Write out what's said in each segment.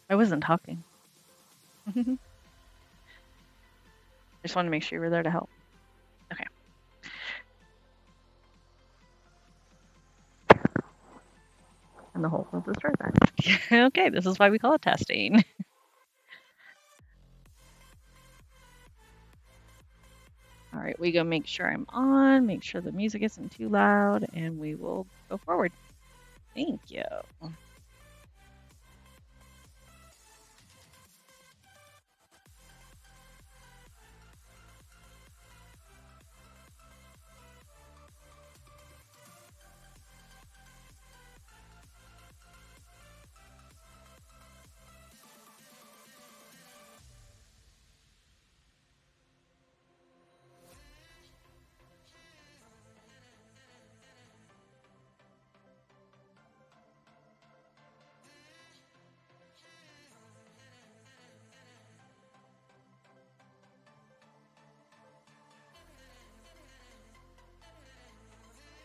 I wasn't talking. I just wanted to make sure you were there to help. Okay. And the whole world is back. Okay, this is why we call it testing. All right, we go make sure I'm on, make sure the music isn't too loud, and we will go forward. Thank you.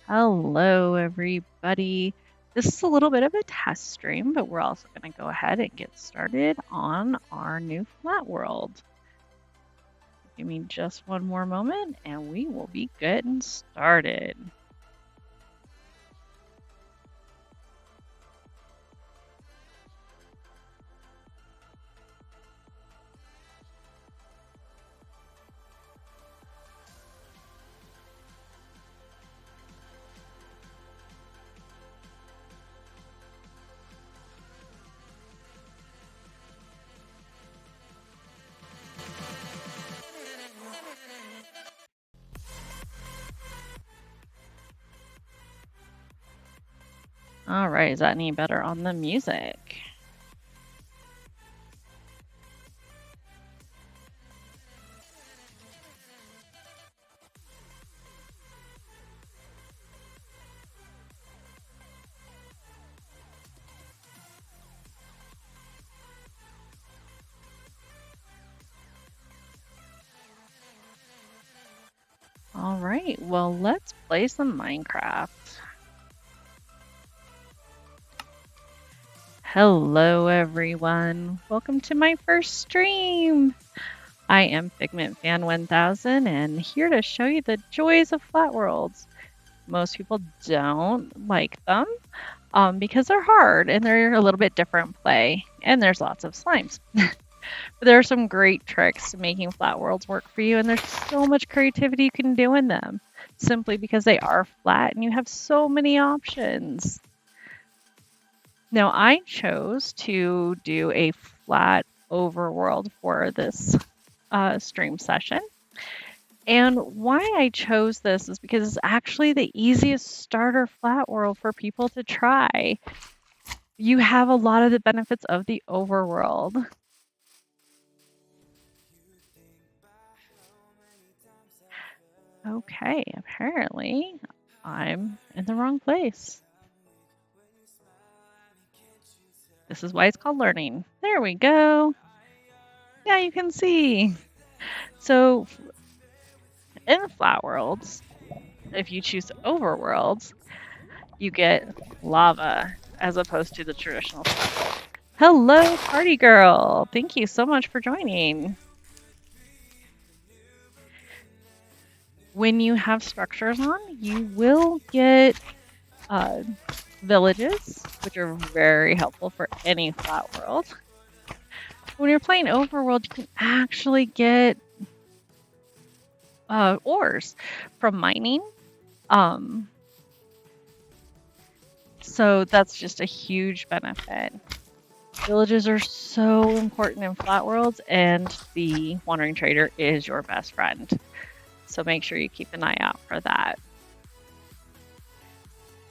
Hello, everybody. This is a little bit of a test stream, but we're also going to go ahead and get started on our new flat world. Give me just one more moment and we will be getting started. All right, is that any better on the music? All right, well, let's play some Minecraft. Hello, everyone. Welcome to my first stream. I am Figment Fan 1000 and here to show you the joys of flat worlds. Most people don't like them because they're hard and they're a little bit different play, and there's lots of slimes. But there are some great tricks to making flat worlds work for you, and there's so much creativity you can do in them simply because they are flat and you have so many options. Now, I chose to do a flat overworld for this stream session. And why I chose this is because it's actually the easiest starter flat world for people to try. You have a lot of the benefits of the overworld. Okay, apparently I'm in the wrong place. This is why it's called learning. There we go. Yeah, you can see. So in flat worlds, if you choose overworlds, you get lava as opposed to the traditional stuff. Hello, party girl. Thank you so much for joining. When you have structures on, you will get villages, which are very helpful for any flat world. When you're playing overworld, you can actually get ores from mining. So that's just a huge benefit. Villages are so important in flat worlds, and the wandering trader is your best friend. So make sure you keep an eye out for that.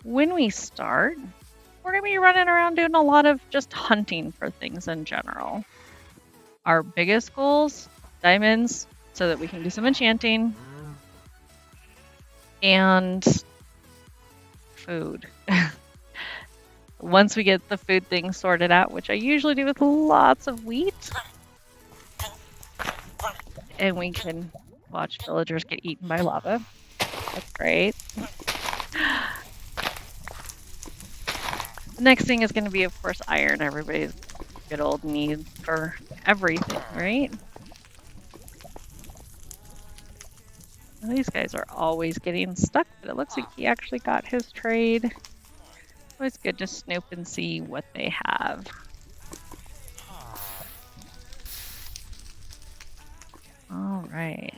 When we start, we're going to be running around doing a lot of just hunting for things in general. Our biggest goals, diamonds, so that we can do some enchanting, and food. Once we get the food thing sorted out, which I usually do with lots of wheat, and we can watch villagers get eaten by lava. That's great. The next thing is going to be, of course, iron. Everybody's good old need for everything, right? These guys are always getting stuck, but it looks like he actually got his trade. Always good to snoop and see what they have. All right.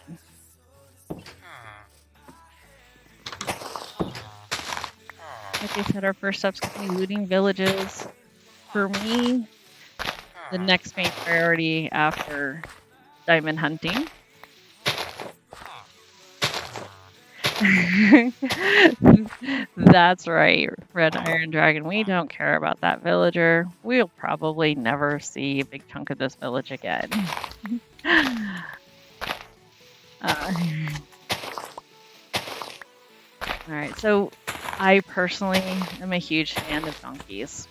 Like I said, our first step's going to be looting villages. For me, the next main priority after diamond hunting. That's right, Red Iron Dragon. We don't care about that villager. We'll probably never see a big chunk of this village again. All right, so I personally am a huge fan of donkeys.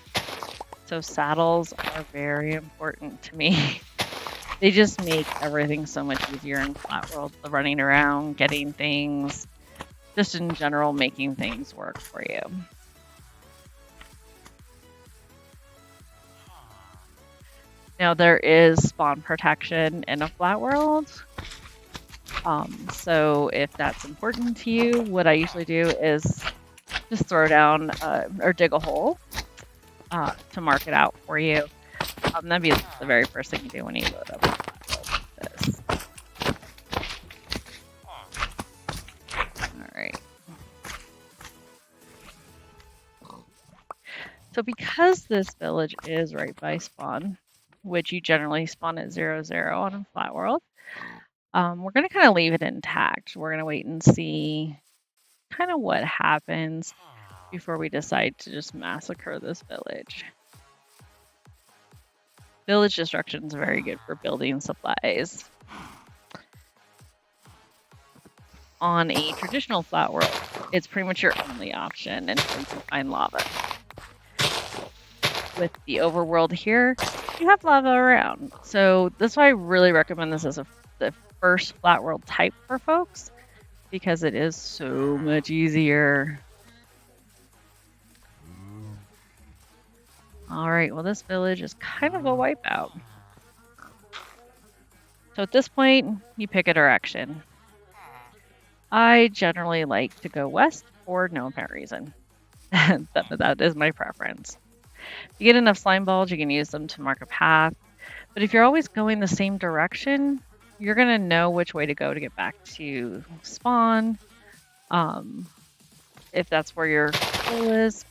So saddles are very important to me. They just make everything so much easier in Flat World. The running around, getting things, just in general, making things work for you. Now there is spawn protection in a Flat World. So if that's important to you, what I usually do is just throw down or dig a hole to mark it out for you. That'd be the very first thing you do when you load up a Flat World like this. All right. So because this village is right by spawn, which you generally spawn at 0, 0 on a Flat World, we're going to kind of leave it intact. We're going to wait and see kind of what happens before we decide to just massacre this village. Village destruction is very good for building supplies. On a traditional Flat World, it's pretty much your only option until you can find lava. With the Overworld here, you have lava around. So that's why I really recommend this as the first Flat World type for folks, because it is so much easier. All right, well, this village is kind of a wipeout. So at this point, you pick a direction. I generally like to go west for no apparent reason. That is my preference. If you get enough slime balls, you can use them to mark a path. But if you're always going the same direction, you're going to know which way to go to get back to spawn. If that's where your goal is,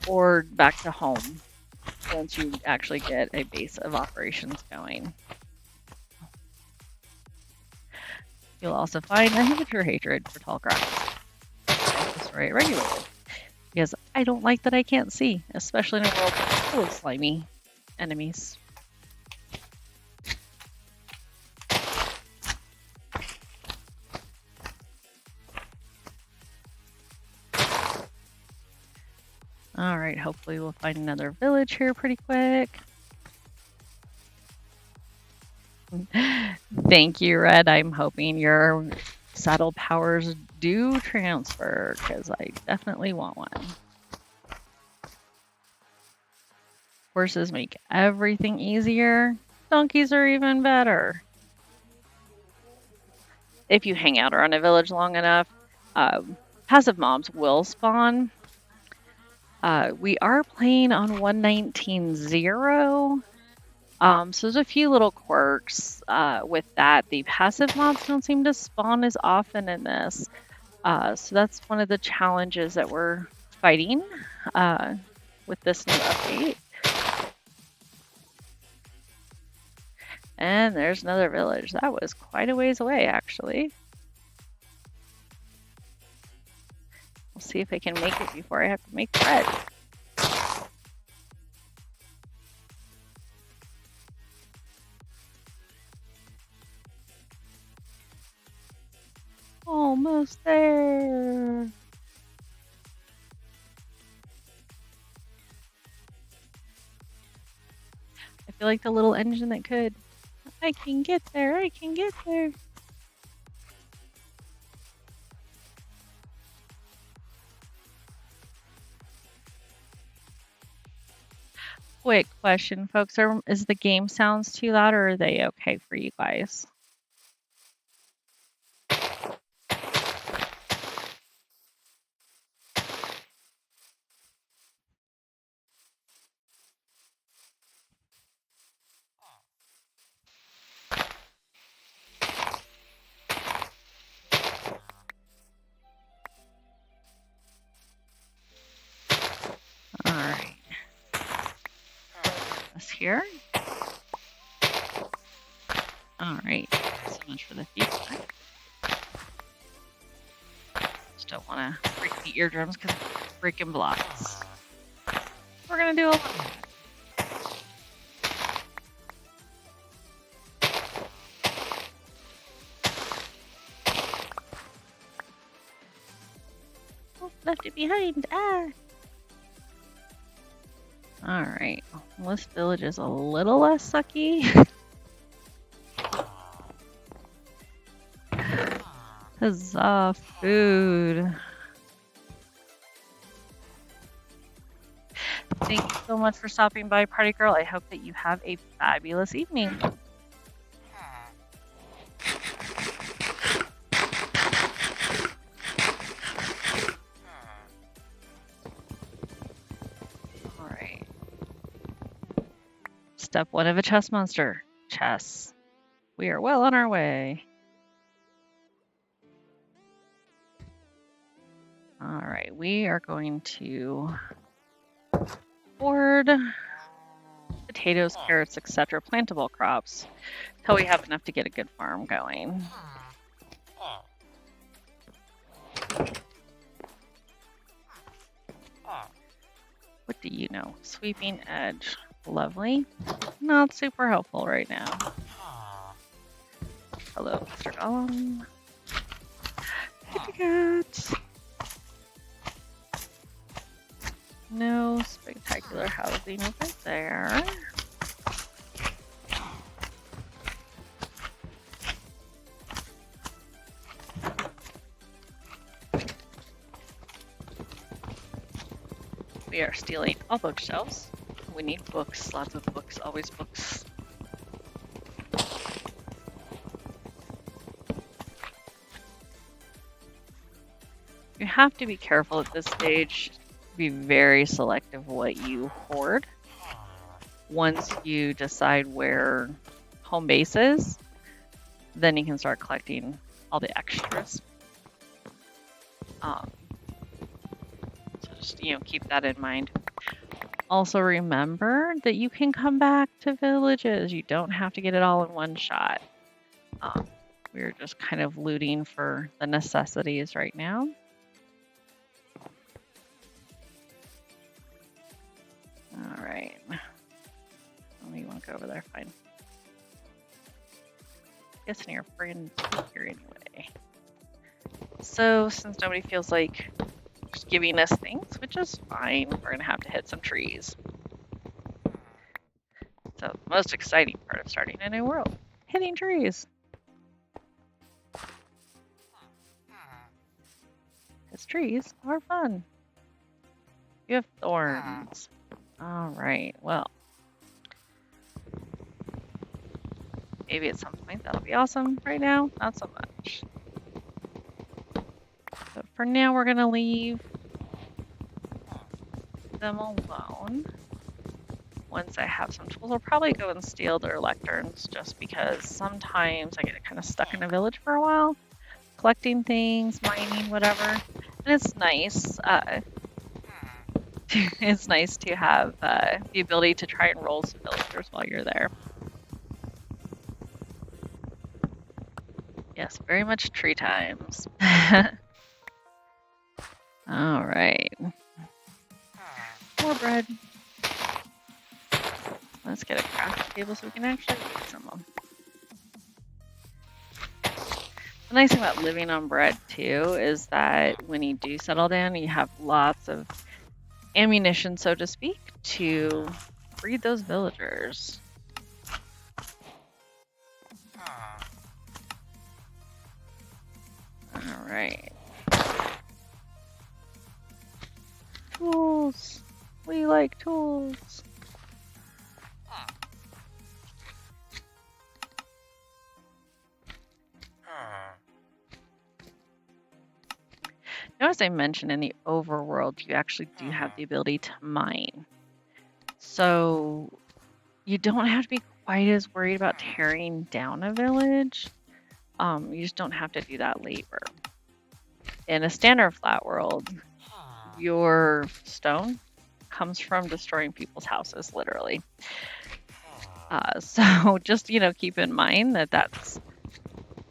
or back to home once you actually get a base of operations going. You'll also find I have a true hatred for tall grass. I destroy it regularly because I don't like that I can't see, especially in a world full of slimy enemies. All right, hopefully we'll find another village here pretty quick. Thank you, Red. I'm hoping your saddle powers do transfer, because I definitely want one. Horses make everything easier. Donkeys are even better. If you hang out around a village long enough, passive mobs will spawn. We are playing on 1.19.0. So there's a few little quirks with that. The passive mobs don't seem to spawn as often in this. So that's one of the challenges that we're fighting with this new update. And there's another village. That was quite a ways away, actually. We'll see if I can make it before I have to make bread. Almost there. I feel like the little engine that could. I can get there. I can get there. quick question, folks. Is the game sounds too loud or are they okay for you guys? All right. This here. All right. So much for the feedback. Just don't want to break the eardrums because it's breaking blocks. We're gonna do a lot. Oh, left it behind. Ah. All right. Well, this village is a little less sucky. Huzzah, food. Thank you so much for stopping by, Party Girl. I hope that you have a fabulous evening. All right. Step 1 of a chess monster. Chess. We are well on our way. All right, we are going to hoard potatoes, carrots, etc. plantable crops until we have enough to get a good farm going. What do you know? Sweeping edge. Lovely. Not super helpful right now. Hello, Mr. Golem. Good. No spectacular housing over there. We are stealing all bookshelves. We need books, lots of books, always books. You have to be careful at this stage. Be very selective what you hoard. Once you decide where home base is, then you can start collecting all the extras. So just, keep that in mind. Also remember that you can come back to villages. You don't have to get it all in one shot. We're just kind of looting for the necessities right now. All right. Oh, you want to go over there? Fine. Guessing your friend's here anyway. So, since nobody feels like just giving us things, which is fine, we're going to have to hit some trees. So, the most exciting part of starting a new world, hitting trees. Because trees are fun. You have thorns. All right, well. Maybe at some point that'll be awesome. Right now, not so much. But for now, we're going to leave them alone. Once I have some tools, I'll probably go and steal their lecterns just because sometimes I get kind of stuck in a village for a while, collecting things, mining, whatever. And it's nice. It's nice to have the ability to try and roll some villagers while you're there. Yes, very much tree times. All right. More bread. Let's get a crafting table so we can actually eat some of them. The nice thing about living on bread, too, is that when you do settle down, you have lots of ammunition, so to speak, to breed those villagers. All right. Tools. We like tools. as I mentioned, in the overworld, you actually do have the ability to mine. So you don't have to be quite as worried about tearing down a village. You just don't have to do that labor. In a standard flat world, your stone comes from destroying people's houses, literally. So just, keep in mind that that's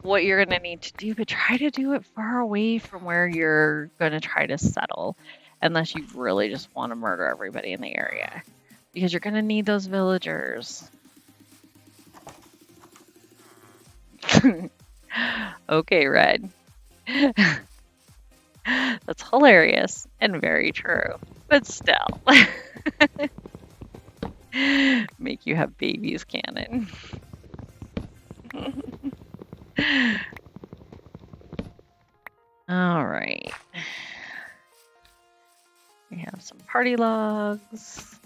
what you're going to need to do, but try to do it far away from where you're going to try to settle, unless you really just want to murder everybody in the area, because you're going to need those villagers. Okay, Red. That's hilarious and very true, but still. Make you have babies cannon. All right. We have some party logs.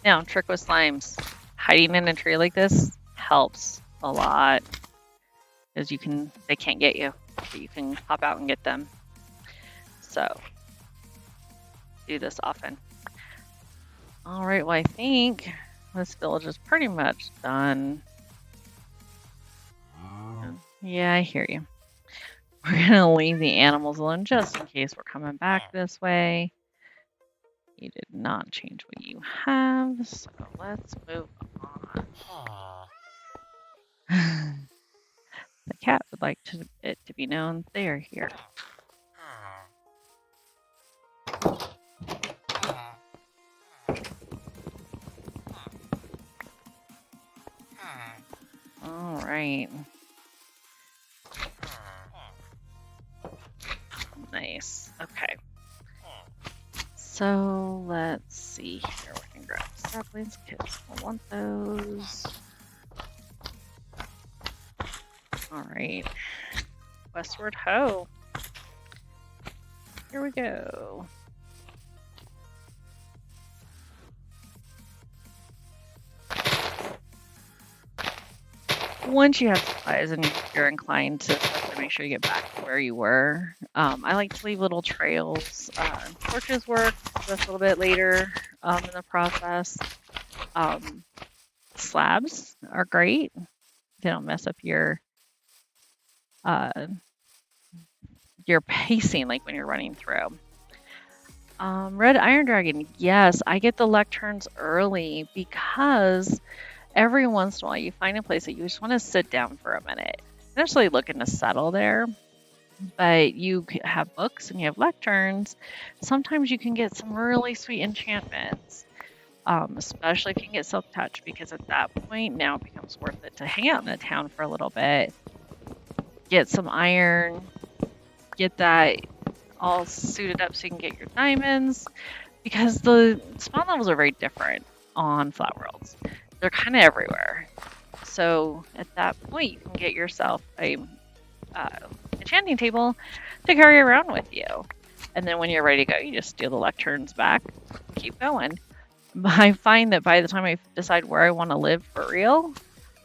Now, trick with slimes. Hiding in a tree like this helps a lot, because they can't get you, but you can pop out and get them. So do this often. All right, well, I think this village is pretty much done. Yeah, I hear you. We're gonna leave the animals alone just in case we're coming back this way. You did not change what you have, so let's move on. The cat would like it to be known they are here. All right. Nice. Okay. So let's see here. We can grab saplings because I want those. All right. Westward ho. Here we go. Once you have supplies and you're inclined to make sure you get back to where you were, I like to leave little trails. Torches work just a little bit later in the process. Slabs are great. They don't mess up your pacing, like when you're running through. Red Iron Dragon, yes, I get the lecterns early because every once in a while you find a place that you just want to sit down for a minute. Not necessarily looking to settle there, but you have books and you have lecterns. Sometimes you can get some really sweet enchantments, especially if you can get Silk Touch, because at that point now it becomes worth it to hang out in the town for a little bit, get some iron, get that all suited up so you can get your diamonds, because the spawn levels are very different on Flat Worlds. They're kind of everywhere. So at that point, you can get yourself a enchanting table to carry around with you. And then when you're ready to go, you just steal the lecterns back and keep going. But I find that by the time I decide where I want to live for real,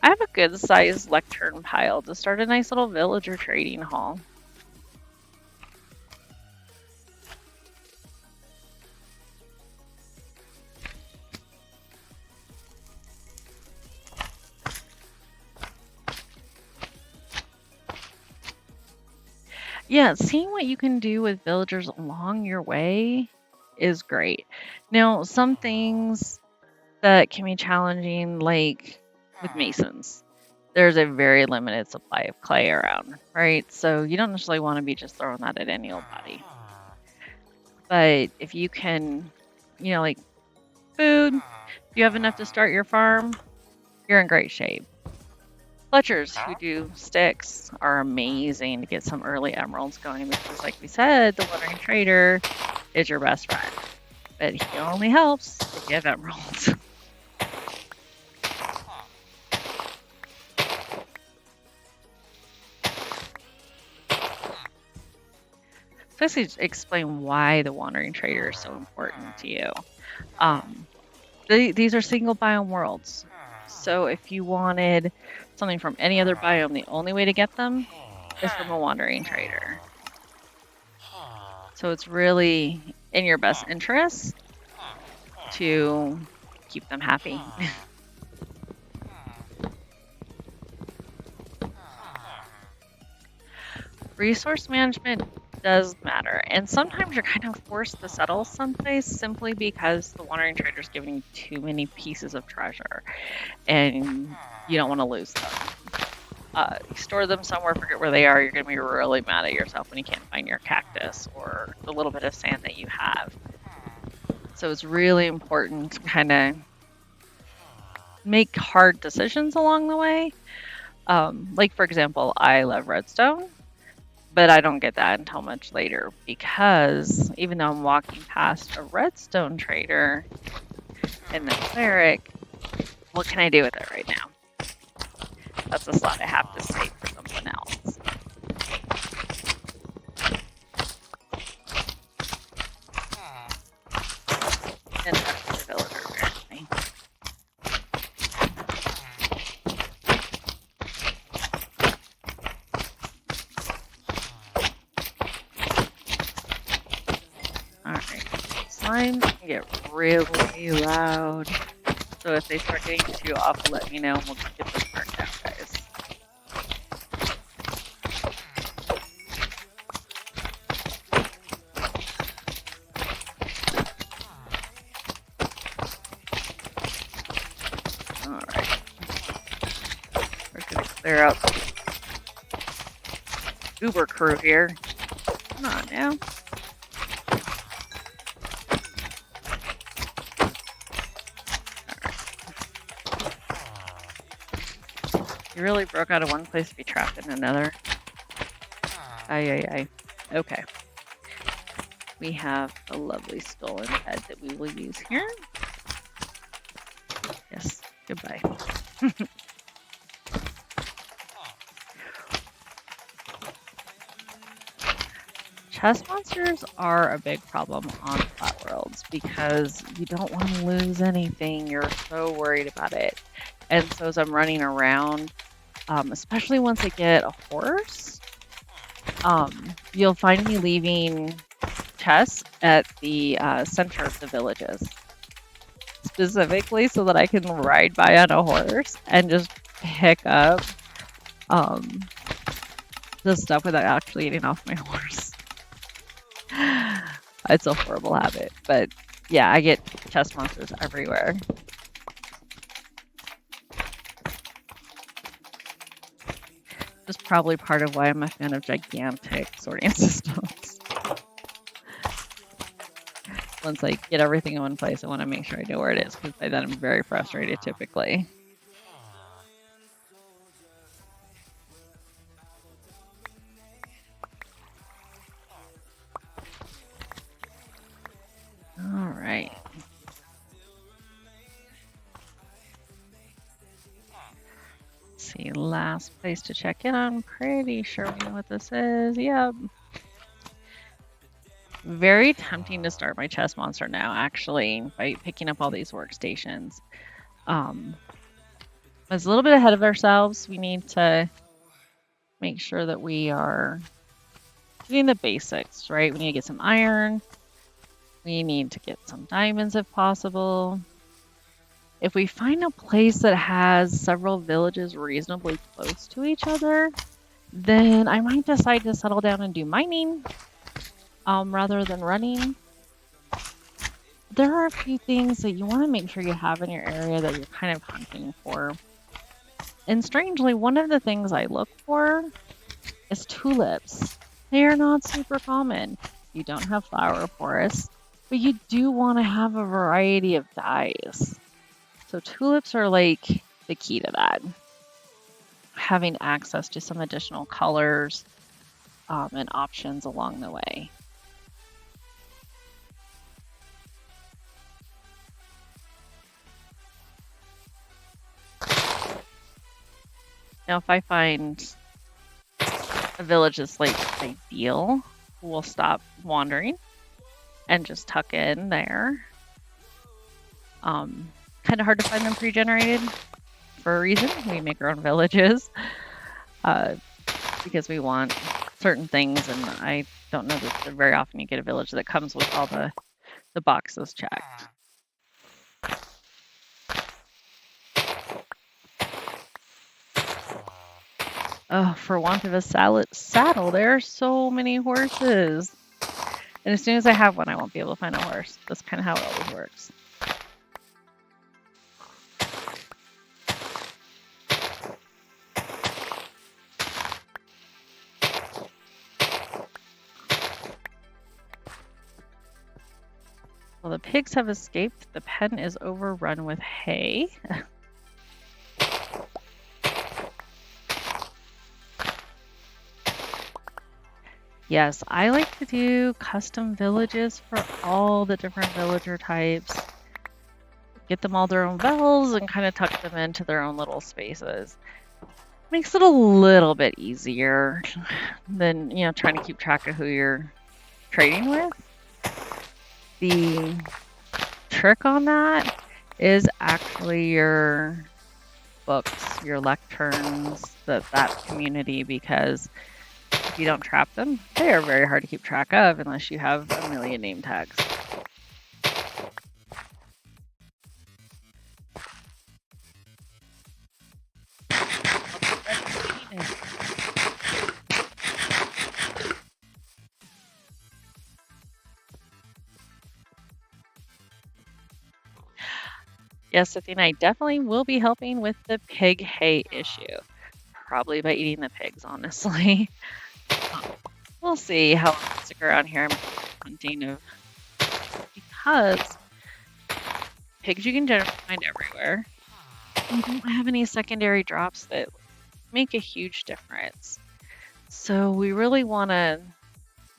I have a good sized lectern pile to start a nice little villager trading hall. Yeah, seeing what you can do with villagers along your way is great. Now, some things that can be challenging, like with masons, there's a very limited supply of clay around, right? So you don't necessarily want to be just throwing that at any old body. But if you can, like food, if you have enough to start your farm, you're in great shape. Fletchers who do sticks are amazing to get some early emeralds going, because like we said, the wandering trader is your best friend, but he only helps if you have emeralds. basically explain why the wandering trader is so important to you. These are single biome worlds. So if you wanted something from any other biome, the only way to get them is from a wandering trader. So it's really in your best interest to keep them happy. Resource management does matter, and sometimes you're kind of forced to settle someplace simply because the wandering trader's giving you too many pieces of treasure and you don't want to lose them. You store them somewhere, forget where they are, you're going to be really mad at yourself when you can't find your cactus or the little bit of sand that you have. So it's really important to kind of make hard decisions along the way. Like, for example, I love redstone, but I don't get that until much later because even though I'm walking past a redstone trader and the cleric, what can I do with it right now? That's a slot I have to save for something else. And that's the villager, apparently. Alright, slimes can get really loud. So if they start getting too off, let me know and we'll get this turned down, guys. Alright. We're gonna clear out the Uber crew here. Come on now. You really broke out of one place to be trapped in another. Aye. Okay. We have a lovely stolen head that we will use here. Yes, goodbye. Chest monsters are a big problem on Flat Worlds because you don't want to lose anything. You're so worried about it. And so as I'm running around, especially once I get a horse, you'll find me leaving chests at the center of the villages. Specifically so that I can ride by on a horse and just pick up the stuff without actually getting off my horse. It's a horrible habit, but yeah, I get chest monsters everywhere. That's probably part of why I'm a fan of gigantic sorting systems. Once I get everything in one place, I want to make sure I know where it is, because by then I'm very frustrated typically. All right. Let's see, last place to check in. I'm pretty sure we know what this is. Yep. Very tempting to start my chest monster now, actually, by picking up all these workstations. It's a little bit ahead of ourselves. We need to make sure that we are doing the basics, right? We need to get some iron. We need to get some diamonds if possible. If we find a place that has several villages reasonably close to each other, then I might decide to settle down and do mining rather than running. There are a few things that you want to make sure you have in your area that you're kind of hunting for. And strangely, one of the things I look for is tulips. They are not super common. You don't have flower forests, but you do want to have a variety of dyes. So tulips are like the key to that. Having access to some additional colors and options along the way. Now, if I find a village that's like ideal, we'll stop wandering and just tuck in there. Kind of hard to find them pre-generated for a reason. We make our own villages because we want certain things, and I don't know that very often you get a village that comes with all the boxes checked. Oh, for want of a saddle, there are so many horses. And as soon as I have one, I won't be able to find a horse. That's kind of how it always works. Well, the pigs have escaped. The pen is overrun with hay. Yes, I like to do custom villages for all the different villager types. Get them all their own bells and kind of tuck them into their own little spaces. Makes it a little bit easier than, you know, trying to keep track of who you're trading with. The trick on that is actually your books, your lecterns, that community, because if you don't trap them, they are very hard to keep track of unless you have a million name tags. Yes, Athena, I definitely will be helping with the pig hay issue. Probably by eating the pigs, honestly. We'll see how I stick around here. I'm hunting of, because pigs you can generally find everywhere. You don't have any secondary drops that make a huge difference. So we really want to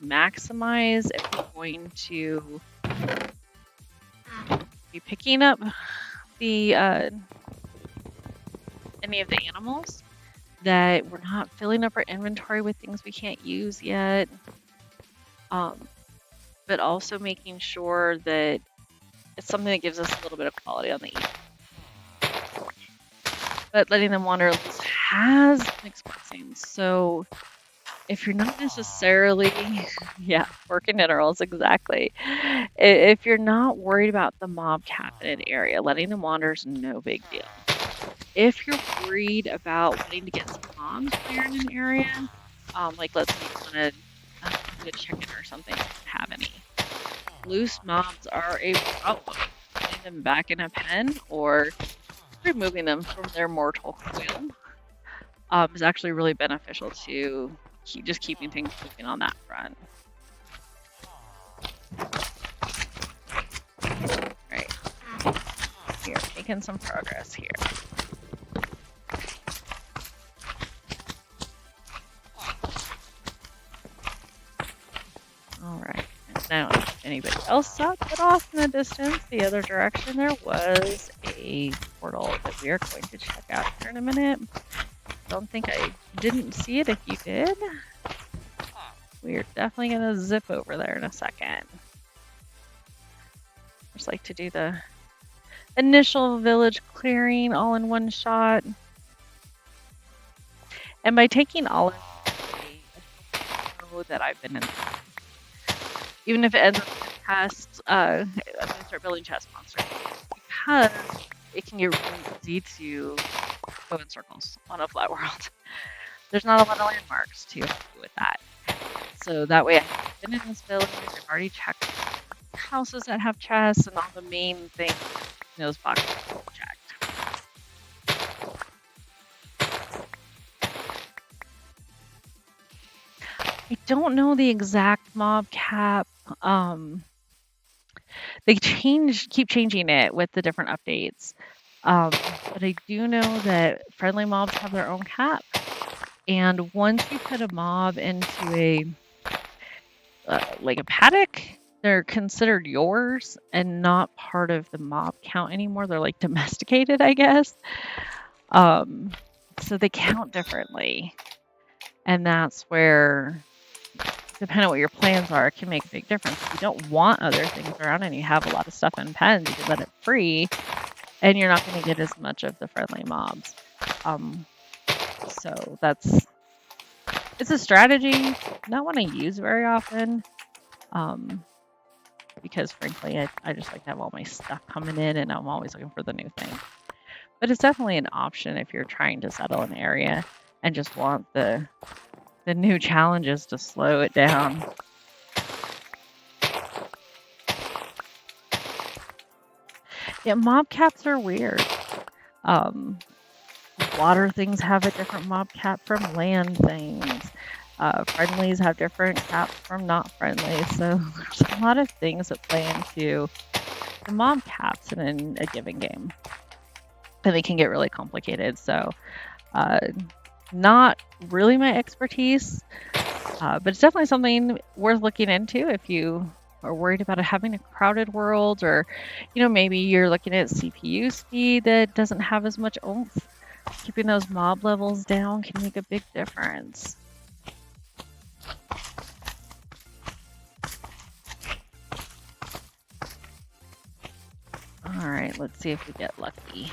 maximize if we're going to be picking up the any of the animals, that we're not filling up our inventory with things we can't use yet, but also making sure that it's something that gives us a little bit of quality on the eat. But letting them wander at least has mixed blessings. So if you're not necessarily, yeah, working minerals, exactly. If you're not worried about the mob capited area, letting them wander is no big deal. If you're worried about wanting to get some mobs clear in an area, like let's say you want to get a chicken or something, don't have any. Loose mobs are a problem. Putting them back in a pen or removing them from their mortal coil is actually really beneficial to just keeping things moving on that front. Right. Here, making some progress here. All right. Now, if anybody else saw, but off in the distance, the other direction, there was a portal that we are going to check out here in a minute. Don't think I didn't see it. If you did, we're definitely going to zip over there in a second. Just like to do the initial village clearing all in one shot. And by taking all of that I've been in, even if it ends up in chest, I'm going to start building chest monsters, because it can get really easy to go in circles on a flat world. There's not a lot of landmarks to do with that. So that way I've been in this village, I've already checked houses that have chests and all the main things in those boxes checked. I don't know the exact mob cap. They keep changing it with the different updates. But I do know that friendly mobs have their own cap. And once you put a mob into a like a paddock, they're considered yours and not part of the mob count anymore. They're like domesticated, I guess. So they count differently. And that's where depending on what your plans are, it can make a big difference. If you don't want other things around and you have a lot of stuff in pens, you can let it free, and you're not going to get as much of the friendly mobs. So it's a strategy not one I use very often, because frankly, I just like to have all my stuff coming in, and I'm always looking for the new thing. But it's definitely an option if you're trying to settle an area and just want the new challenges to slow it down. Yeah, mob caps are weird. Water things have a different mob cap from land things. Friendlies have different caps from not friendly. So there's a lot of things that play into the mob caps in a given game. And they can get really complicated. So not really my expertise, but it's definitely something worth looking into if you are worried about having a crowded world, or maybe you're looking at CPU speed that doesn't have as much oomph. Keeping those mob levels down can make a big difference. All right, let's see if we get lucky.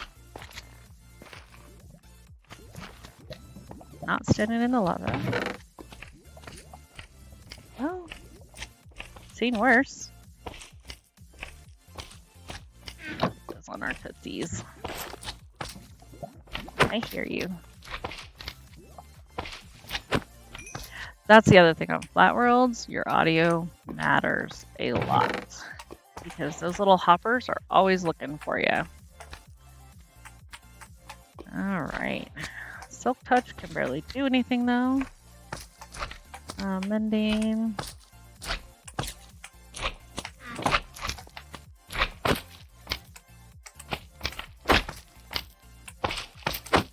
Not standing in the lava. Oh, seen worse. Those on our tootsies. I hear you. That's the other thing on Flat Worlds. Your audio matters a lot because those little hoppers are always looking for you. All right. Silk Touch can barely do anything though. Mending.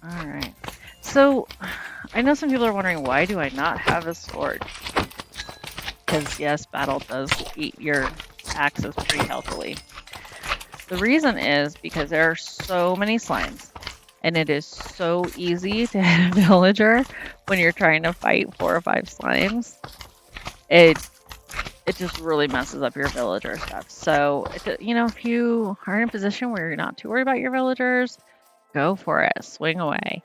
Alright, so I know some people are wondering, why do I not have a sword? Because yes, battle does eat your axes pretty healthily. The reason is because there are so many slimes, and it is so easy to hit a villager when you're trying to fight 4 or 5 slimes. It just really messes up your villager stuff. So, if you are in a position where you're not too worried about your villagers, go for it. Swing away.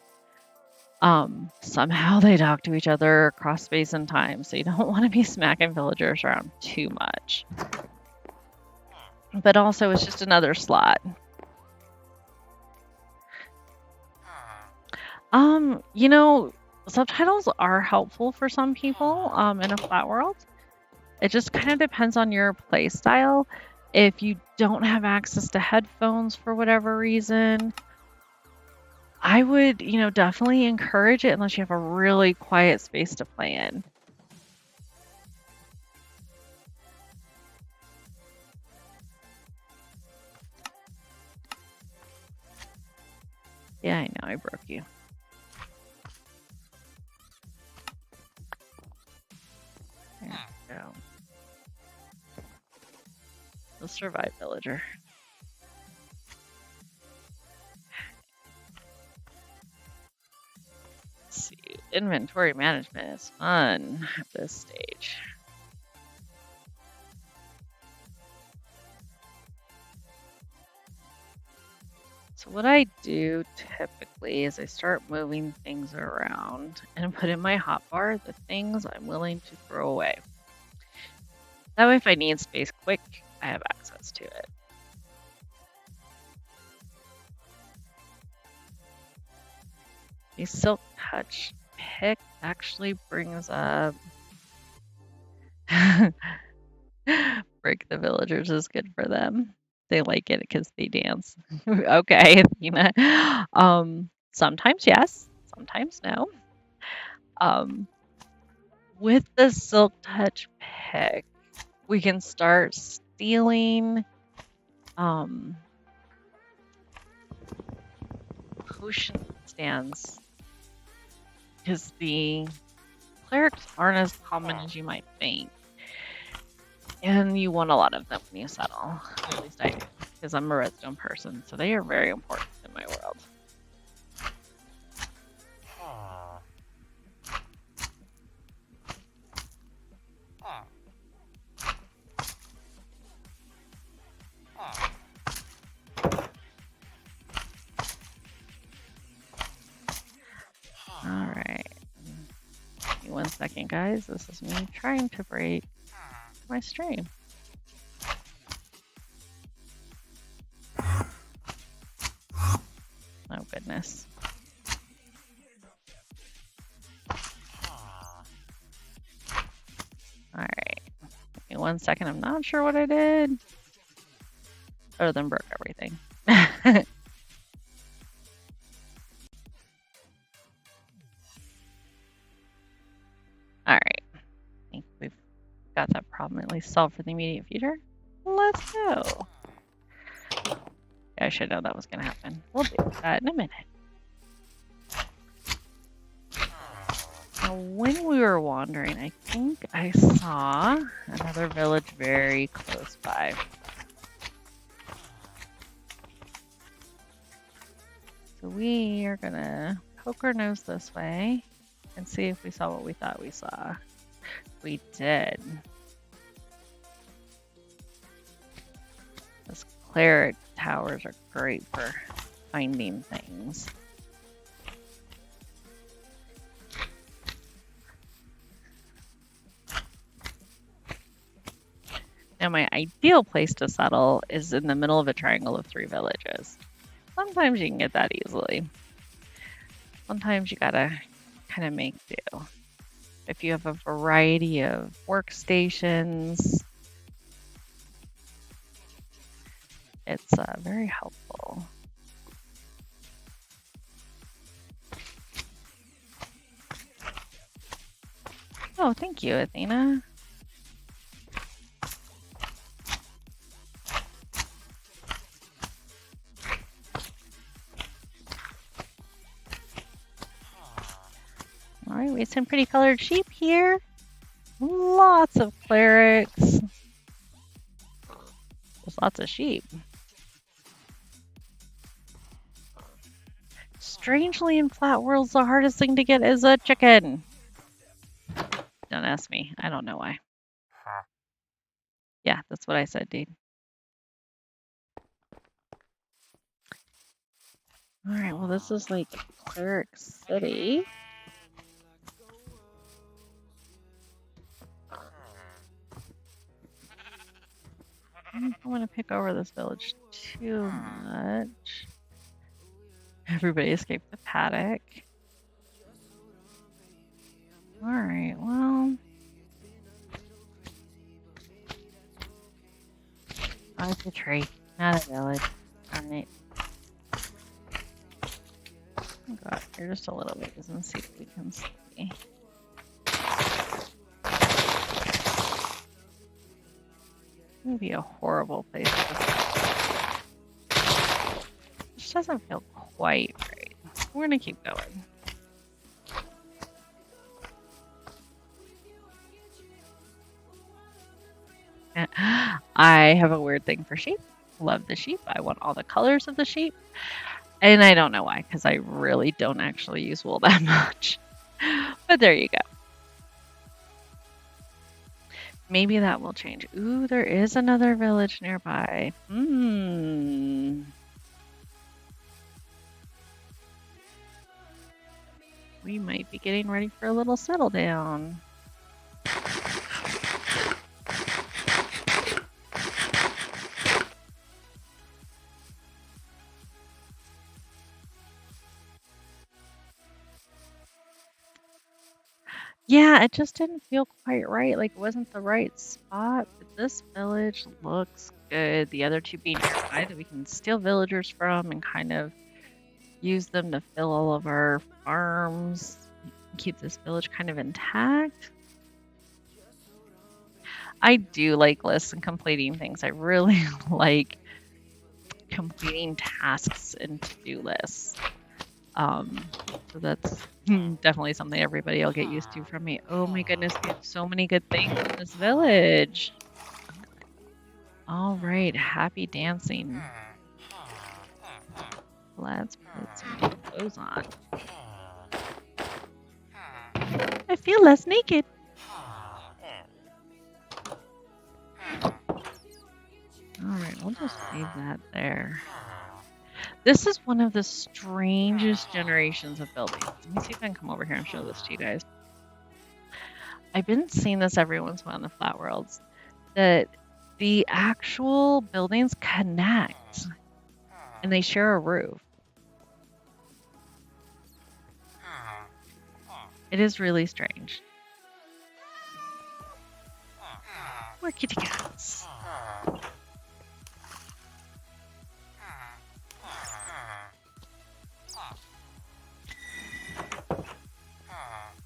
Somehow they talk to each other across space and time, so you don't want to be smacking villagers around too much. But also, it's just another slot. Subtitles are helpful for some people in a flat world. It just kind of depends on your play style. If you don't have access to headphones for whatever reason, I would, definitely encourage it unless you have a really quiet space to play in. Yeah, I know, I broke you. There we go. You'll survive, villager. Let's see. Inventory management is fun at this stage. So what I do typically is I start moving things around and put in my hotbar the things I'm willing to throw away. That way if I need space quick, I have access to it. The Silk Touch pick actually brings up break the villagers is good for them. They like it because they dance. Okay, Athena. Sometimes yes, sometimes no. With the Silk Touch pick, we can start stealing potion stands, because the clerics aren't as common as you might think. And you want a lot of them when you settle. At least I do, because I'm a redstone person, so they are very important in my world. second, guys. This is me trying to break my stream. Oh, goodness. Alright. Give me 1 second. I'm not sure what I did. Other than broke everything. Alright. I think we've got that problem at least solved for the immediate future. Let's go. Yeah, I should know that was going to happen. We'll do that in a minute. Now, when we were wandering, I think I saw another village very close by. So we are going to poke our nose this way and see if we saw what we thought we saw. We did. Those cleric towers are great for finding things. Now, my ideal place to settle is in the middle of a triangle of 3 villages. Sometimes you can get that easily. Sometimes you gotta kind of make do. If you have a variety of workstations, it's very helpful. Oh, thank you, Athena. All right, we have some pretty colored sheep here. Lots of clerics. There's lots of sheep. Strangely, in Flat Worlds, the hardest thing to get is a chicken. Don't ask me. I don't know why. Yeah, that's what I said, dude. All right, well, this is like Cleric City. I don't want to pick over this village too much. Everybody escaped the paddock. Alright, well. Oh, it's a tree, not a village. Alright. Go out here just a little bit and see if we can see. It would be a horrible place to start. This doesn't feel quite right. We're gonna keep going. I have a weird thing for sheep. Love the sheep. I want all the colors of the sheep. And I don't know why, because I really don't actually use wool that much. But there you go. Maybe that will change. Ooh, there is another village nearby. We might be getting ready for a little settle down. Yeah, it just didn't feel quite right. Like, it wasn't the right spot. But this village looks good. The other two being nearby that we can steal villagers from and kind of use them to fill all of our farms. Keep this village kind of intact. I do like lists and completing things. I really like completing tasks and to-do lists. So that's definitely something everybody will get used to from me. Oh my goodness, we have so many good things in this village. All right, happy dancing. Let's put some clothes on. I feel less naked. All right, we'll just leave that there. This is one of the strangest generations of buildings. Let me see if I can come over here and show this to you guys. I've been seeing this every once in a while in the flat worlds, that the actual buildings connect and they share a roof. It is really strange. More kitty cats.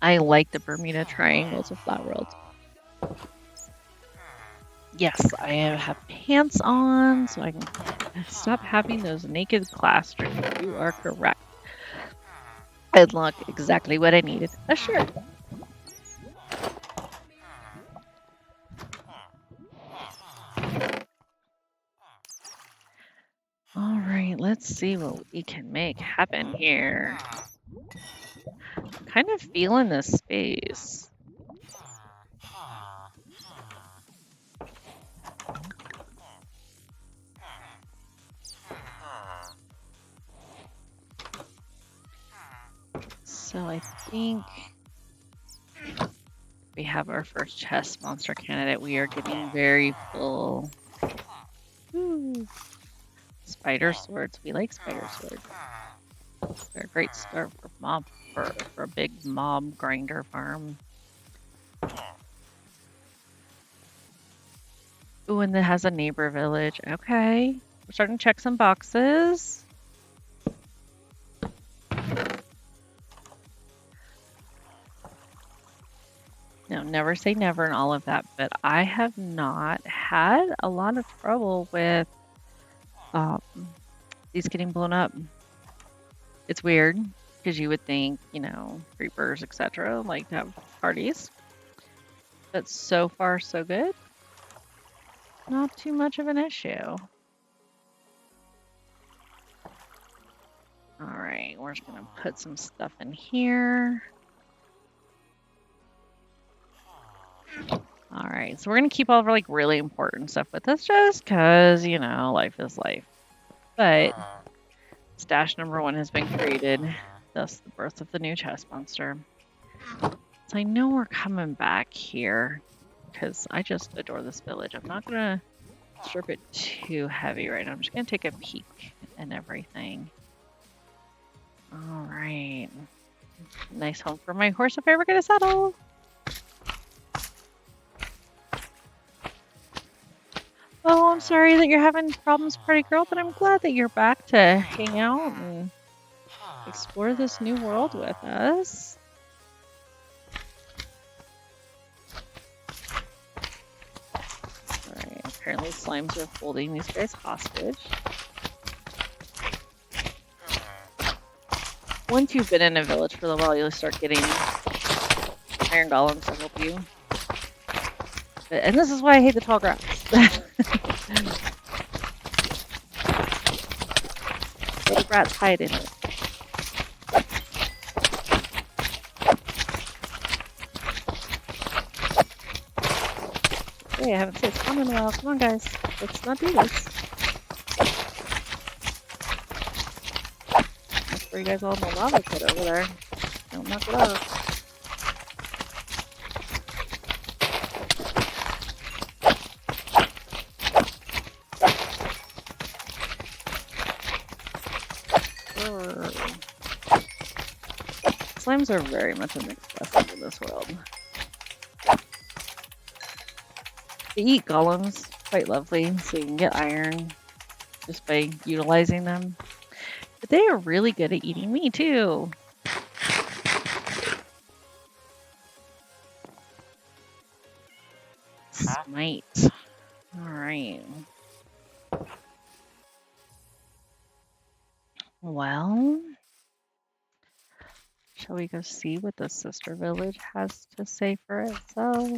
I like the Bermuda Triangles of Flat World. Yes, I have pants on, so I can stop having those naked class streams. You are correct. And look, exactly what I needed. A shirt. All right, let's see what we can make happen here. Kind of feeling this space. So I think we have our first chest monster candidate. We are getting very full. Ooh. Spider swords. We like spider swords. They're a great start for a big mob grinder farm. Ooh, and it has a neighbor village. Okay. We're starting to check some boxes. No, never say never and all of that, but I have not had a lot of trouble with these getting blown up. It's weird because you would think, you know, creepers, etc., like to have parties. But so far, so good. Not too much of an issue. All right, we're just gonna put some stuff in here. All right, so we're gonna keep all of our like really important stuff with us just because, you know, life is life. But stash number 1 has been created, thus the birth of the new chest monster. So I know we're coming back here because I just adore this village. I'm not gonna strip it too heavy right now. I'm just gonna take a peek and everything. All right, nice home for my horse if I ever get a saddle. Oh, I'm sorry that you're having problems, party girl, but I'm glad that you're back to hang out and explore this new world with us. Alright, apparently slimes are holding these guys hostage. Once you've been in a village for a while, you'll start getting iron golems to help you. And this is why I hate the tall grass. Little rats hide in it. Hey, I haven't seen spawn in a while. Come on, guys. Let's not do this. That's where you guys all in the lava pit over there. Don't knock it off. Slimes are very much a mixed blessing in this world. They eat golems, quite lovely, so you can get iron just by utilizing them. But they are really good at eating me too. Smite. Alright. Well, shall we go see what the sister village has to say for itself?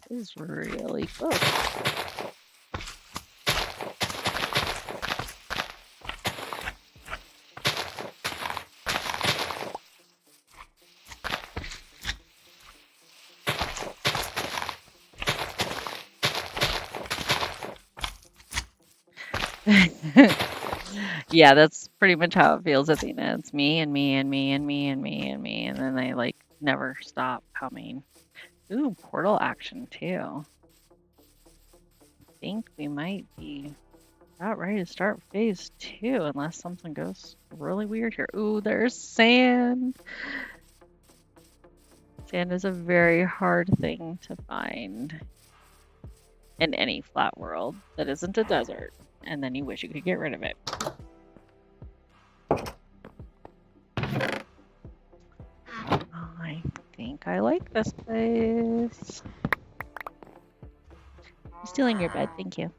This is really close. Yeah, that's pretty much how it feels at the end. It's me and me and me and me and me and me, and then they like never stop coming. Ooh, portal action too. Think we might be about ready to start phase 2 unless something goes really weird here. Ooh, there's sand. Sand is a very hard thing to find in any flat world that isn't a desert, and then you wish you could get rid of it. I think I like this place. I'm stealing your bed, thank you.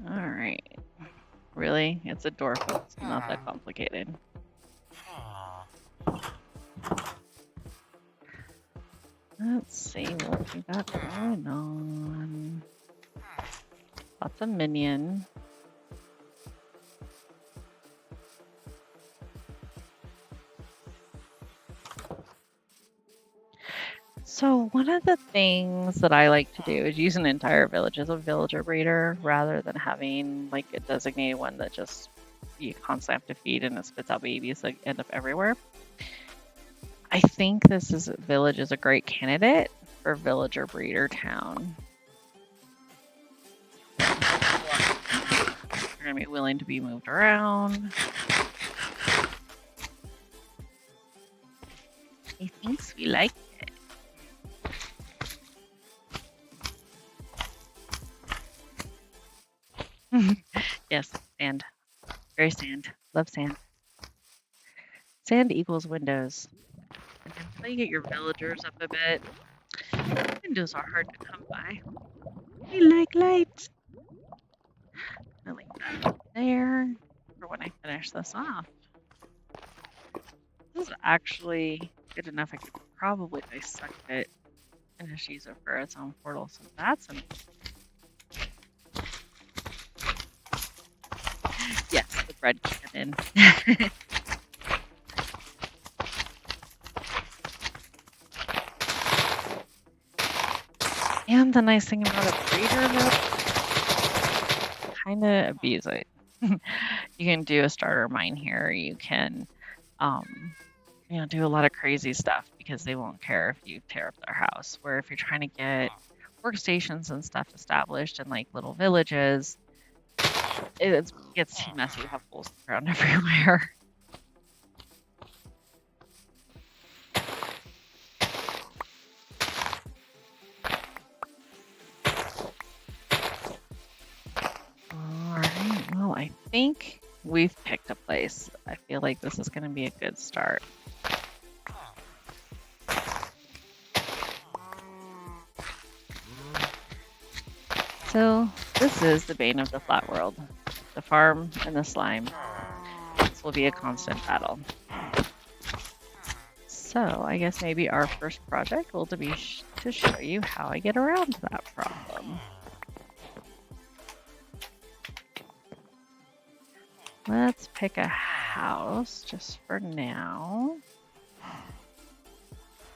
Alright. Really? It's a door, folks. Not that complicated. Let's see what we got going on. Lots of minion. So one of the things that I like to do is use an entire village as a villager breeder rather than having like a designated one that just you constantly have to feed and it spits out babies that end up everywhere. I think village is a great candidate for villager breeder town. You're gonna be willing to be moved around. He thinks we like it. Yes, sand. Very sand. Love sand. Sand equals windows. And until you get your villagers up a bit, windows are hard to come by. We like light. I like that there for when I finish this off. This is actually good enough. I could probably dissect it and just use it for its own portal. So that's an yes, the bread cannon. And the nice thing about a breeder mode, kind of abuse it. You can do a starter mine here. You can, do a lot of crazy stuff because they won't care if you tear up their house. Where if you're trying to get workstations and stuff established in like little villages, it gets too messy. You have holes in the ground everywhere. Alright, well, I think we've picked a place. I feel like this is going to be a good start. So, this is the bane of the flat world. The farm and the slime. This will be a constant battle. So, I guess maybe our first project will be to show you how I get around that problem. Let's pick a house just for now.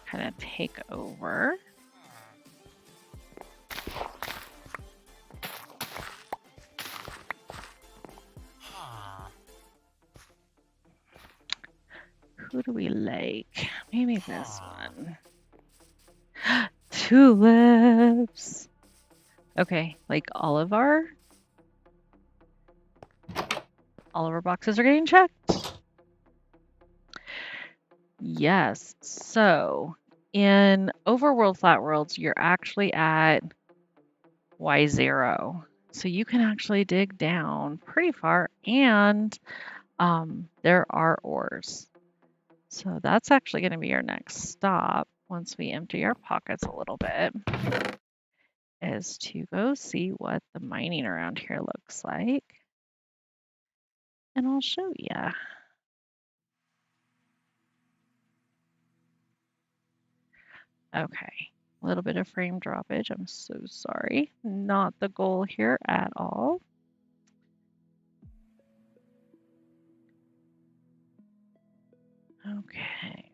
Kind of take over. Who do we like? Maybe this one. Tulips. Okay, like all of our boxes are getting checked. Yes. So in Overworld Flat Worlds, you're actually at Y0. So you can actually dig down pretty far and there are ores. So that's actually going to be our next stop once we empty our pockets a little bit, is to go see what the mining around here looks like. And I'll show you. Okay, a little bit of frame droppage. I'm so sorry. Not the goal here at all. Okay.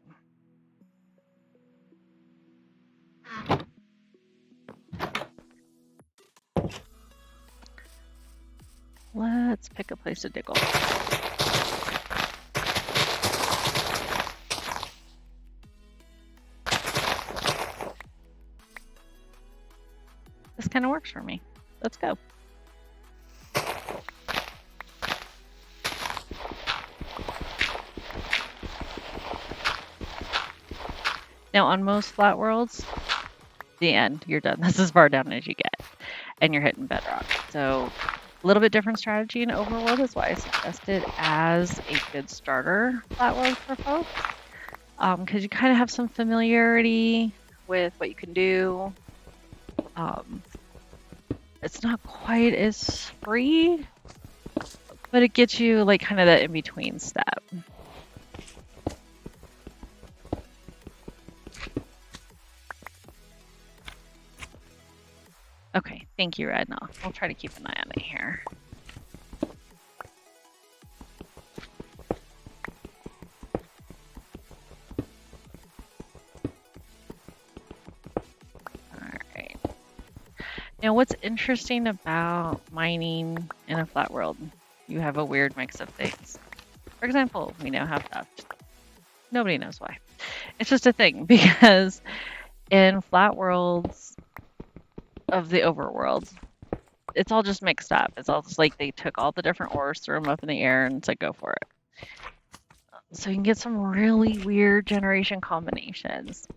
Let's pick a place to dig a hole. This kind of works for me. Let's go. Now, on most flat worlds, the end, you're done. This is as far down as you get, and you're hitting bedrock. So a little bit different strategy in Overworld is why I suggest it as a good starter flat world for folks, because you kind of have some familiarity with what you can do. It's not quite as free, but it gets you like kind of that in-between step. Okay, thank you, Red. No, I'll try to keep an eye on it here. Alright. Now, what's interesting about mining in a flat world, you have a weird mix of things. For example, we now have theft. Nobody knows why. It's just a thing because in flat worlds of the overworld, it's all just mixed up. It's all just like they took all the different ores, threw them up in the air, and said, go for it. So you can get some really weird generation combinations.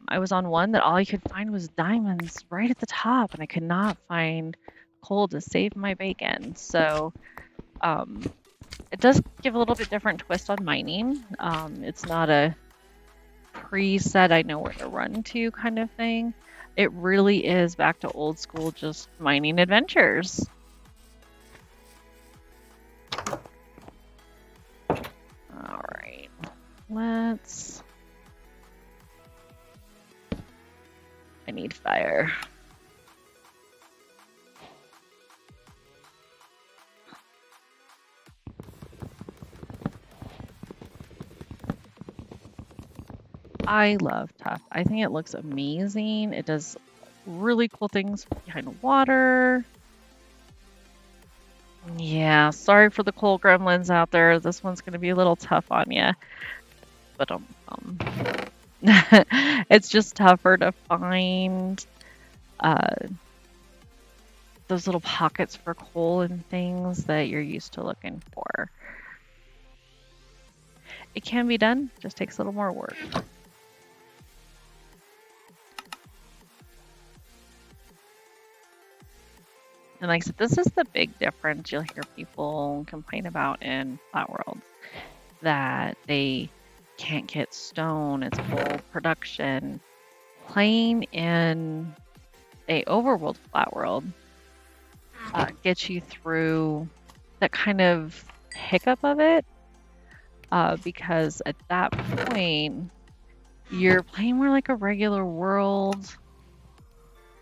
I was on one that all I could find was diamonds right at the top, and I could not find coal to save my bacon. So it does give a little bit different twist on mining. It's not a preset, I know where to run to kind of thing. It really is back to old school, just mining adventures. All right, I need fire. I love Tuff. I think it looks amazing. It does really cool things behind water. Yeah, sorry for the coal gremlins out there. This one's going to be a little tough on you. But it's just tougher to find those little pockets for coal and things that you're used to looking for. It can be done, just takes a little more work. And like I said, this is the big difference you'll hear people complain about in flat worlds, that they can't get stone, it's coal production. Playing in a overworld flat world gets you through that kind of hiccup of it, because at that point you're playing more like a regular world.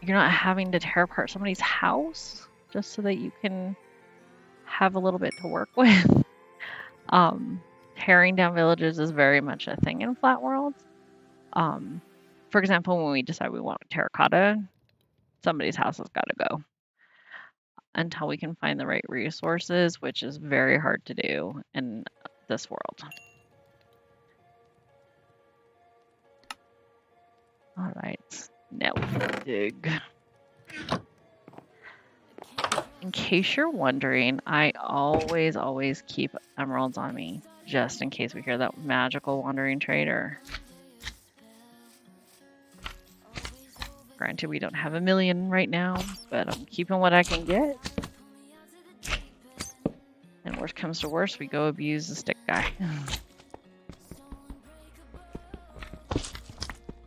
You're not having to tear apart somebody's house just so that you can have a little bit to work with. Tearing down villages is very much a thing in flat worlds. For example, when we decide we want terracotta, somebody's house has got to go until we can find the right resources, which is very hard to do in this world. All right, now we can dig. In case you're wondering, I always keep emeralds on me, just in case we hear that magical wandering trader. Granted, we don't have 1 million right now, but I'm keeping what I can get. And worst comes to worst, we go abuse the stick guy.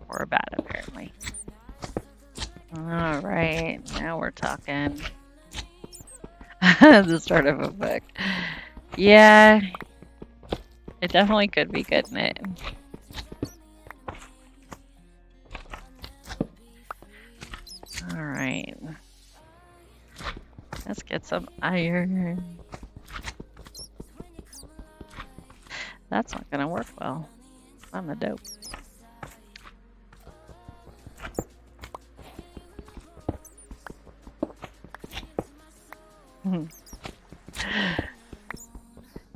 Or a bat, apparently. All right, now we're talking. The start of a book. Yeah, it definitely could be good in it. All right, let's get some iron. That's not gonna work well. I'm a dope.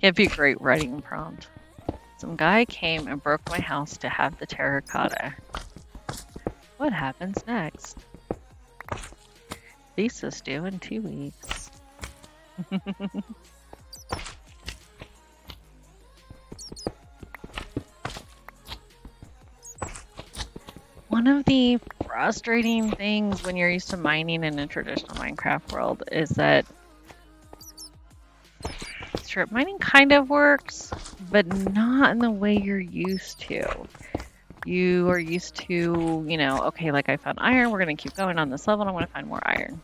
It'd be a great writing prompt. Some guy came and broke my house to have the terracotta. What happens next? Thesis due in 2 weeks. One of the frustrating things when you're used to mining in a traditional Minecraft world is that strip mining kind of works, but not in the way you're used to. You are used to, you know, okay, like I found iron, we're going to keep going on this level, and I want to find more iron.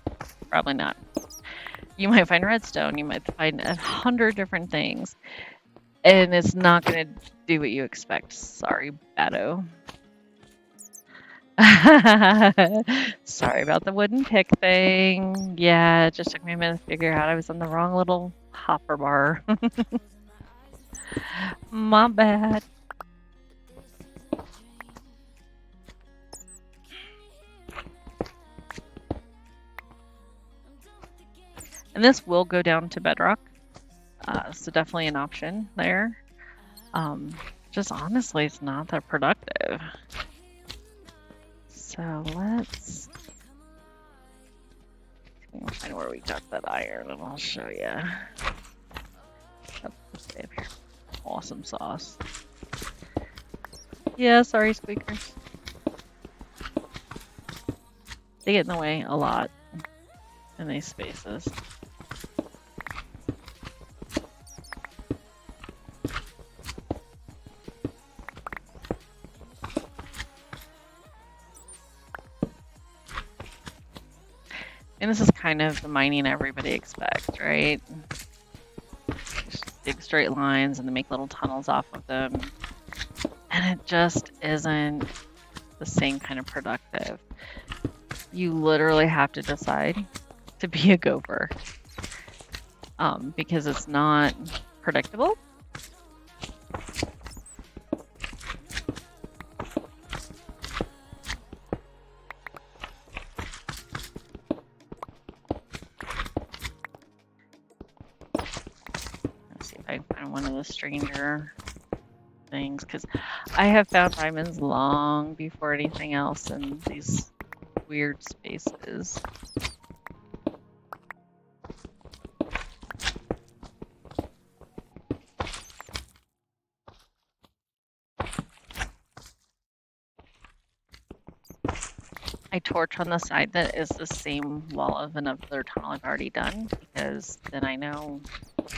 Probably not. You might find redstone, you might find 100 different things, and it's not going to do what you expect. Sorry, Batto. Sorry about the wooden pick thing. Yeah, it just took me a minute to figure out I was on the wrong little hopper bar. My bad. And this will go down to bedrock, so definitely an option there. Just honestly, it's not that productive. So let's find where we got that iron, and I'll show you. Up here. Awesome sauce. Yeah, sorry, squeakers. They get in the way a lot in these spaces. And this is kind of the mining everybody expects, right? Just big straight lines and they make little tunnels off of them. And it just isn't the same kind of productive. You literally have to decide to be a gopher because it's not predictable. Let's see if I can find one of the stranger things, because I have found diamonds long before anything else in these weird spaces. I torch on the side that is the same wall of another tunnel I've already done, because then I know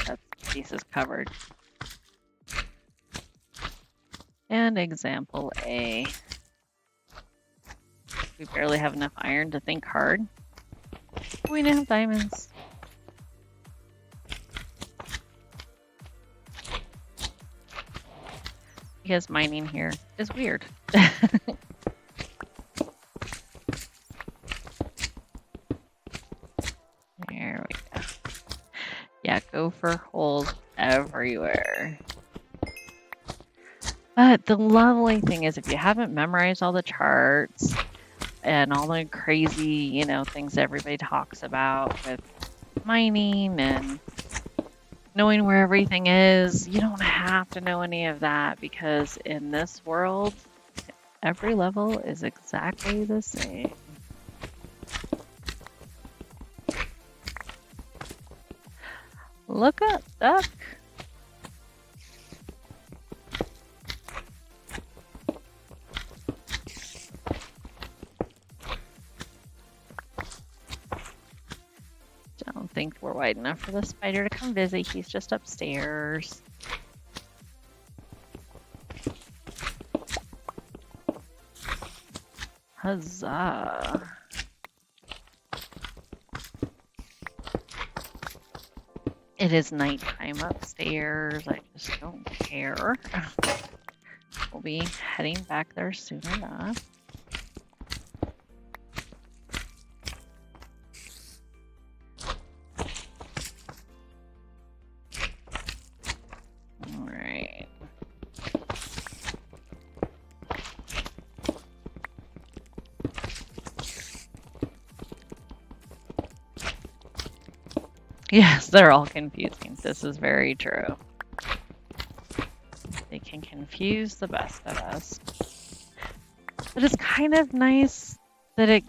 that piece is covered. And example A. We barely have enough iron to think hard. We now have diamonds. Because mining here is weird. There we go. Yeah, gopher holes everywhere. But the lovely thing is, if you haven't memorized all the charts and all the crazy, you know, things everybody talks about with mining and knowing where everything is, you don't have to know any of that, because in this world, every level is exactly the same. Look up, duck. Don't think we're wide enough for the spider to come visit. He's just upstairs. Huzzah. It is nighttime upstairs. I just don't care. We'll be heading back there soon enough. All right. Yes, they're all confusing. This is very true. can confuse the best of us. But it's kind of nice that it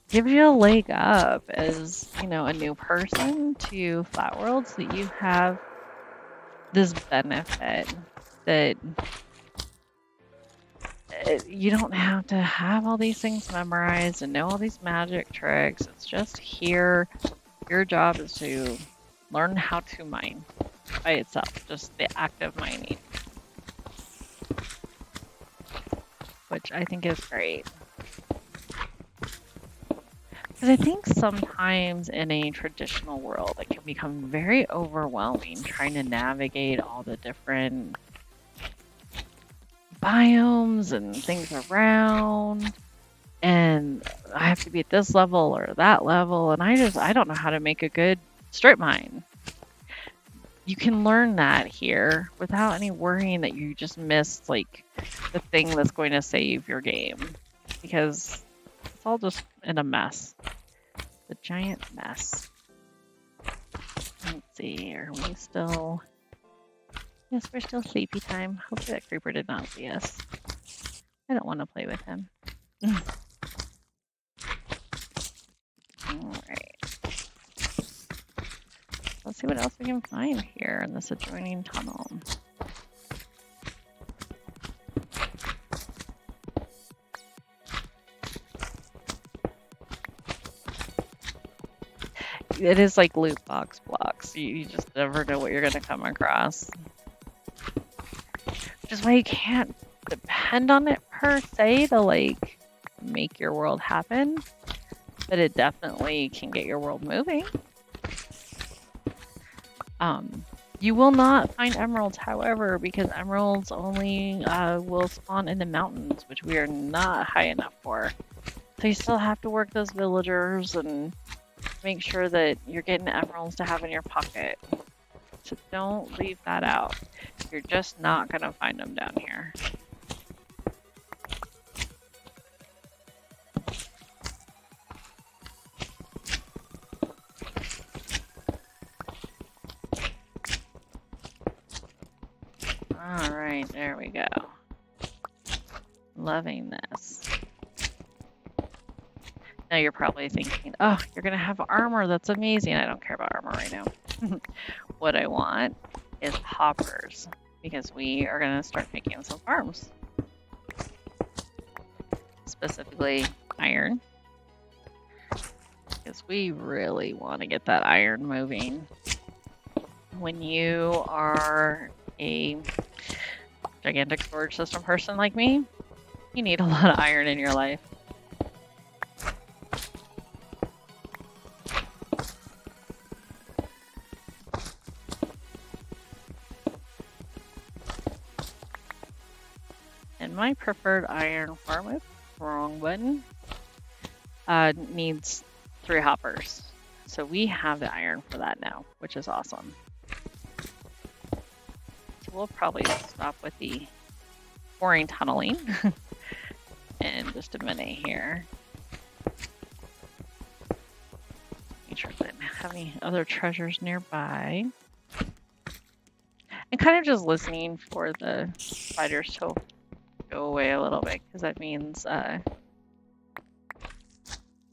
gives you a leg up as, you know, a new person to Flat World, so that you have this benefit that you don't have to have all these things memorized and know all these magic tricks. It's just here. Your job is to learn how to mine by itself, just the act of mining, which I think is great. Because I think sometimes in a traditional world, it can become very overwhelming trying to navigate all the different biomes and things around. And I have to be at this level or that level, and I don't know how to make a good strip mine. You can learn that here without any worrying that you just missed like the thing that's going to save your game, because it's all just in a mess. The giant mess. Let's see, are we still... Yes, we're still sleepy time. Hopefully that creeper did not see us. I don't want to play with him. Alright. Let's see what else we can find here in this adjoining tunnel. It is like loot box blocks. You just never know what you're going to come across. Which is why you can't depend on it per se to like make your world happen. But it definitely can get your world moving. You will not find emeralds, however, because emeralds only will spawn in the mountains, which we are not high enough for. So you still have to work those villagers and make sure that you're getting emeralds to have in your pocket. So don't leave that out. You're just not going to find them down here. Alright, there we go. Loving this. Now you're probably thinking, oh, you're going to have armor. That's amazing. I don't care about armor right now. What I want is hoppers, because we are going to start making some farms. Specifically iron, because we really want to get that iron moving. When you are a gigantic storage system person like me, you need a lot of iron in your life. And my preferred iron farm, oops, wrong button, needs 3 hoppers. So we have the iron for that now, which is awesome. So we'll probably stop with the boring tunneling in just a minute here. Make sure that I don't have any other treasures nearby. And kind of just listening for the spiders to go away a little bit, because that means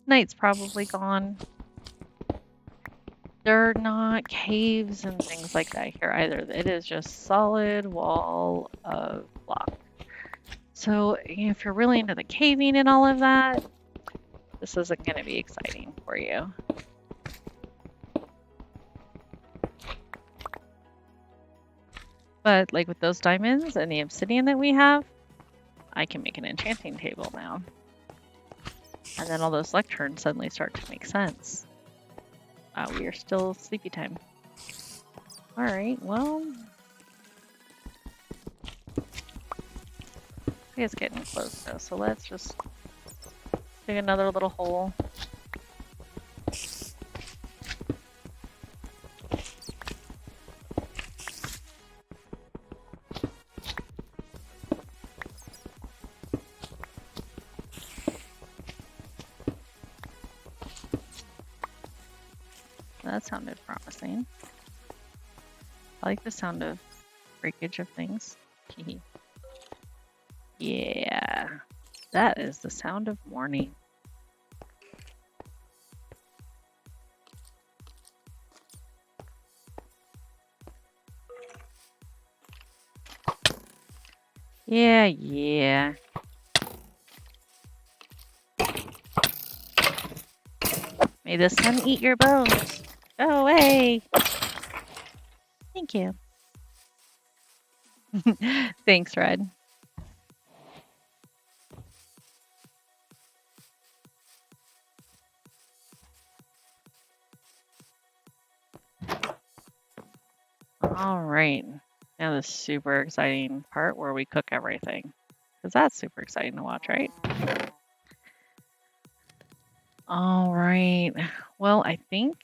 night's probably gone. There are not caves and things like that here either. It is just solid wall of block. So if you're really into the caving and all of that, this isn't going to be exciting for you. But like with those diamonds and the obsidian that we have, I can make an enchanting table now. And then all those lecterns suddenly start to make sense. We are still sleepy time. Alright, well... it's getting close though, so let's just dig another little hole. That sounded promising. I like the sound of breakage of things. Yeah, that is the sound of morning. Yeah. May the sun eat your bones. Go away. Thank you. Thanks, Red. All right. Now the super exciting part where we cook everything. Because that's super exciting to watch, right? All right. Well, I think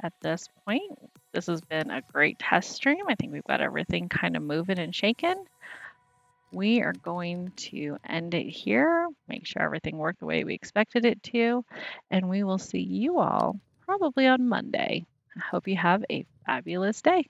at this point, this has been a great test stream. I think we've got everything kind of moving and shaking. We are going to end it here, make sure everything worked the way we expected it to, and we will see you all probably on Monday. I hope you have a fabulous day.